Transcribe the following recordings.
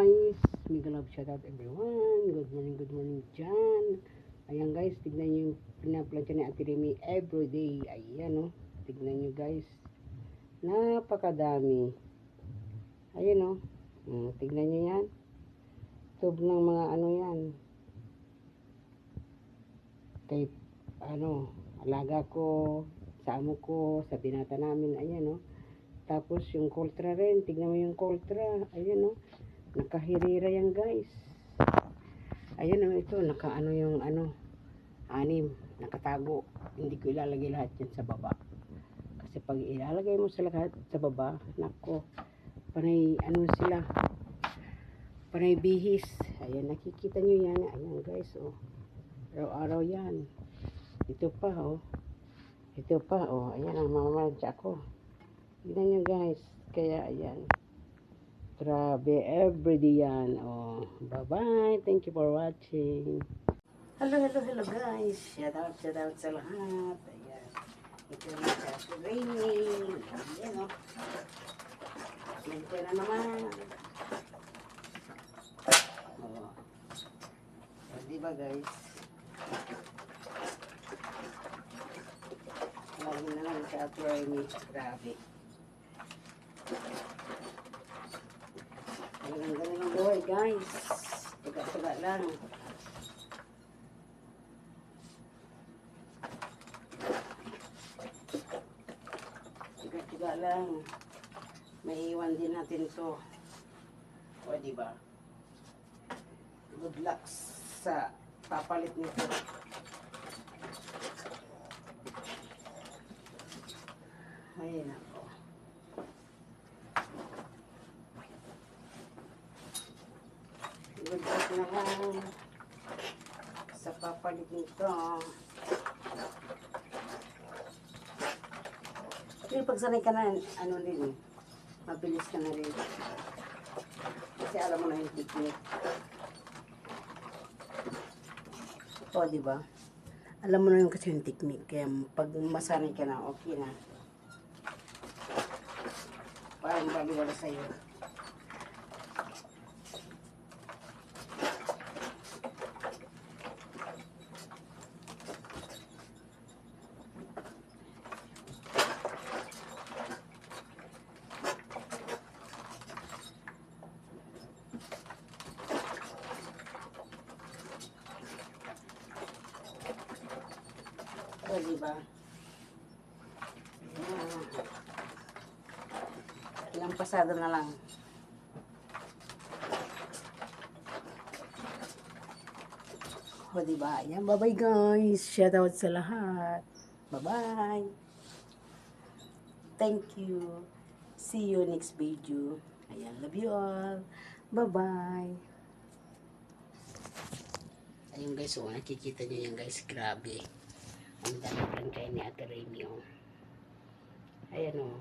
Guys, mega love shout out everyone. Good morning dyan. Ayan guys, tignan nyo yung pinaplansya ni Ate Remy everyday. Ayan o, tignan nyo guys. Napakadami. Ayan o, tignan nyo yan. Tub ng mga ano yan. Kay, alaga ko, sa amo ko, sa binata namin. Ayan o. Tapos yung koltra rin, tignan mo yung koltra. Ayan o. Nakahirira yan guys. Ayan o, ito nakaano yung anim, nakatago. Hindi ko ilalagay lahat yan sa baba, kasi pag ilalagay mo sa lahat sa baba, nako, panay sila, panay bihis. Ayan, nakikita nyo yan. Ayan guys, oh, araw-araw yan. Ito pa ayan ang mamamansya ko. Tignan nyo guys. Kaya ayan, grabe, everyday yan. Oh, bye-bye. Thank you for watching. Hello guys. Shout out sa lahat. Ayan. Ito na sa raining. Ayan o. Ito na naman. Oh. So, diba guys? Lagi na lang sa raining. Grabe. Ang galing ng buhay guys. Tiga-tiga lang. Tiga-tiga lang. May iwan din natin to. O diba? Good luck sa papalit nito. Ayun ako. Good luck na lang sa papalit nito. Pero pag sanay ka na, din, mabilis ka na rin. Kasi alam mo na yung technique. O, diba? Alam mo na yung kasi yung technique. Kaya pag masanay ka na, okay na. Parang baliwala sa'yo. O, diba? Ilang pasado na lang. O, diba? Ayan, bye-bye guys. Shout out sa lahat. Bye-bye. Thank you. See you next video. Ayan, love you all. Bye-bye. Ayun guys, oh, nakikita nyo yan guys. Grabe. Ang dami kayo ni Ate Remy, oh. Ayan, oh.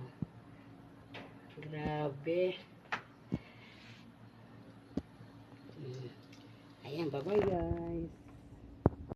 Grabe. Ayan, bye-bye guys.